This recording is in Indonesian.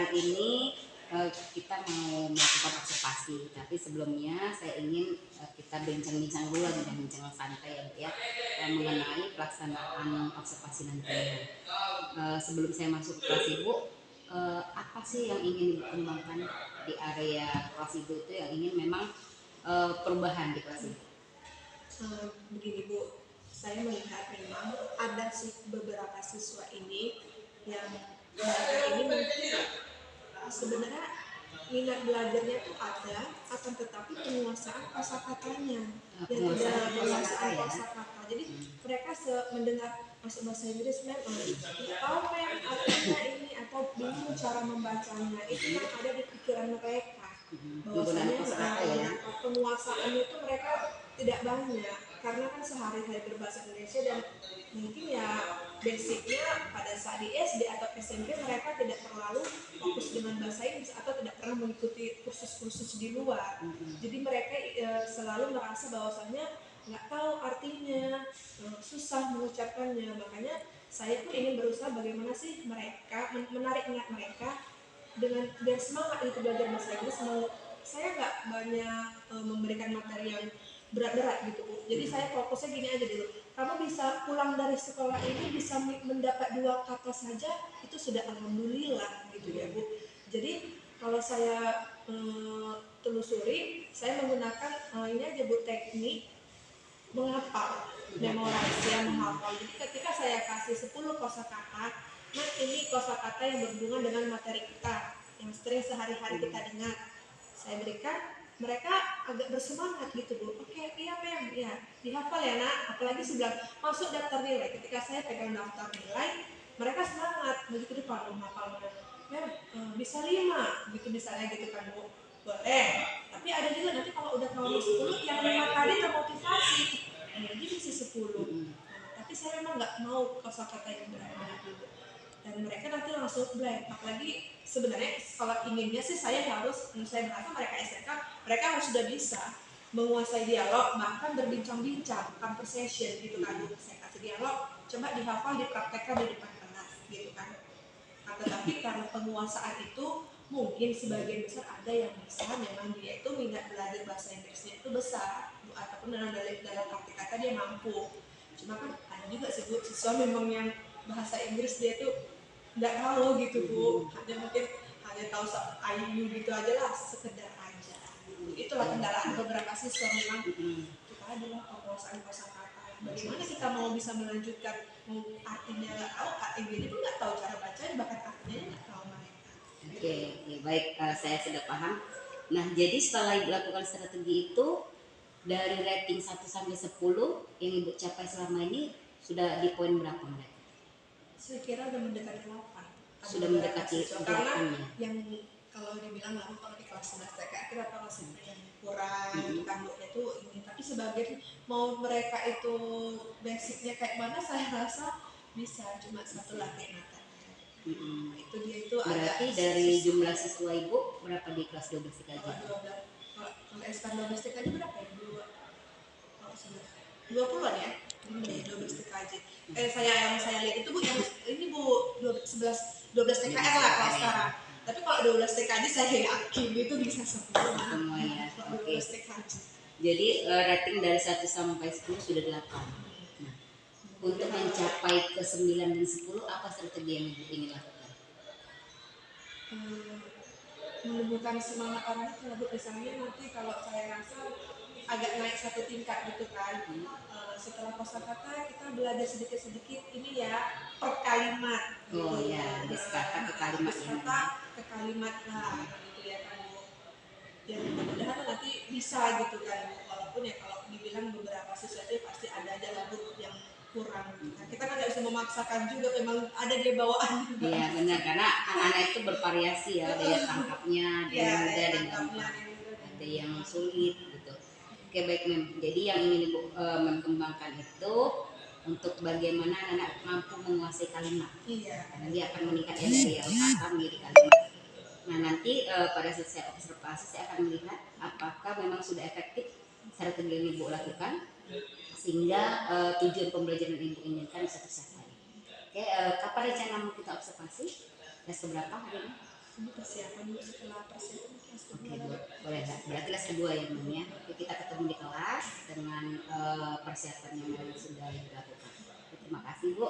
hari ini kita mau melakukan observasi, tapi sebelumnya saya ingin kita bincang-bincang dulu, bincang santai ya, mengenai pelaksanaan observasi nantinya. Sebelum saya masuk ke kelas Ibu, apa sih yang ingin dikembangkan di area kelas Ibu itu yang ingin memang perubahan di kelas Ibu? Begini Bu, saya melihat memang ada beberapa siswa ini yang mereka ini mungkin sebenarnya minat belajarnya itu ada, akan tetapi penguasaan kosakatanya yang tidak penguasaan kosakata. Jadi mereka mendengar masuk bahasa Inggris memang tahu artinya ini atau bingung cara membacanya, itu yang ada di pikiran mereka. Bahwasanya penguasaannya itu mereka tidak banyak karena kan sehari-hari berbahasa Indonesia dan mungkin ya basicnya pada saat di SD atau SMP mereka tidak terlalu fokus dengan bahasa Inggris atau tidak pernah mengikuti kursus-kursus di luar. Jadi mereka selalu merasa bahwasanya nggak tahu artinya, susah mengucapkannya. Makanya saya pun ingin berusaha bagaimana sih mereka menarik minat mereka dengan biar semangat itu belajar bahasa Inggris. Saya nggak banyak memberikan materi yang berat-berat gitu Bu. Jadi saya fokusnya gini aja dulu. Kamu bisa pulang dari sekolah ini bisa mendapat 2 kata saja, itu sudah alhamdulillah gitu ya Bu. Jadi kalau saya telusuri, saya menggunakan ini aja Bu, teknik menghafal, memorasi, menghafal. Jadi ketika saya kasih 10 kosakata, nah ini kosakata yang berhubungan dengan materi kita yang sering sehari-hari kita dengar. Saya berikan, mereka agak bersemangat gitu Bu. Oke, iya Mem, ya dihafal ya Nak. Apalagi sudah masuk daftar nilai. Ketika saya pegang daftar nilai, mereka semangat begitu depan menghafal. Mem, bisa 5 gitu misalnya gitu kan Bu. Boleh. Tapi ada juga nanti kalau udah kamu 10, yang 5 tadi termotivasi. Jadi bisa 10. Tapi saya memang nggak mau kosakata yang berat dulu. Dan mereka nanti langsung blank. Apalagi sebenarnya kalau inginnya sih saya berasa mereka SMK, mereka harus sudah bisa menguasai dialog, bahkan berbincang-bincang, conversation gitu kan. Saya kasih dialog, coba dihafal, dipraktekkan di depan kelas gitu kan. Tetapi karena penguasaan itu mungkin sebagian besar ada yang bisa, memang dia itu minat belajar bahasa Inggrisnya itu besar, ataupun dalam arti kata dia mampu. Cuma kan ada juga sih Bu, siswa memang yang bahasa Inggris dia tuh nggak tahu gitu Bu, hanya tahu IU gitu aja lah, sekedar aja. Itulah kendala beberapa siswa memang. Kita adalah penguasaan kosakata. Bagaimana kita mau bisa melanjutkan, mau artinya nggak tahu, artinya pun nggak tahu cara baca, bahkan artinya nggak tahu mereka. Oke, ya baik, saya sudah paham. Nah, jadi setelah Ibu lakukan strategi itu, dari rating 1 sampai 10 yang Ibu capai selama ini sudah di poin berapa mereka? Saya kira udah mendekati 8. Sudah mendekati 8 karena yang kalau dibilang lama, kalau di kelas 11 TK kita tahu yang kurang gitu kan Bu, itu ini. Tapi sebagian mau mereka itu basicnya kayak mana, saya rasa bisa, cuma satu lagi mata. Itu dia itu berarti dari jumlah siswa Ibu berapa di kelas 12 TKJ? Kalau SK 12 TKJ berapa ya? 20-an ya? 12 TKJ. Yang saya lihat itu Bu, yang ini Bu, 12 TKR lah kalau sekarang. Tapi kalau 12 TKJ saya yakin itu bisa semuanya. Oke. Jadi rating dari 1 sampai 10 sudah 8. Nah, untuk mencapai ke 9 dan 10 apa strategi yang Ibu ingin lakukan? Menumbuhkan semangat orang itu Bu. Misalnya nanti kalau saya rasa agak naik satu tingkat gitu kan, setelah kosakata kita belajar sedikit-sedikit ini ya per kalimat gitu. Oh ya, kata ke kalimat ke kalimat lah gitu ya kan Bu. Ya mudah-mudahan nanti bisa gitu kan, walaupun ya kalau dibilang beberapa sesuatu pasti ada aja lah Bu yang kurang. Nah, kita kan nggak bisa memaksakan juga, memang ada di bawaan. Iya benar, karena anak-anak itu bervariasi ya, daya tangkapnya, ada yang mudah dan gampang, ada yang sulit gitu. Oke baik Mem, jadi yang ingin Ibu mengembangkan itu untuk bagaimana anak mampu menguasai kalimat. Karena dia akan meningkat ya dari kata menjadi kalimat. Nah nanti pada saat saya observasi saya akan melihat apakah memang sudah efektif strategi yang Ibu lakukan sehingga tujuan pembelajaran Ibu inginkan bisa tercapai. Oke, kapan rencana mau kita observasi? Kelas berapa hari ini? Ini persiapan Bu, setelah persiapan kelas Oke kedua Bu, lagi. boleh nggak? Berarti kelas kedua ya Mem ya. Oke, kita ketemu di kelas dengan persiapan yang memang sudah dilakukan. Oke, terima kasih Bu.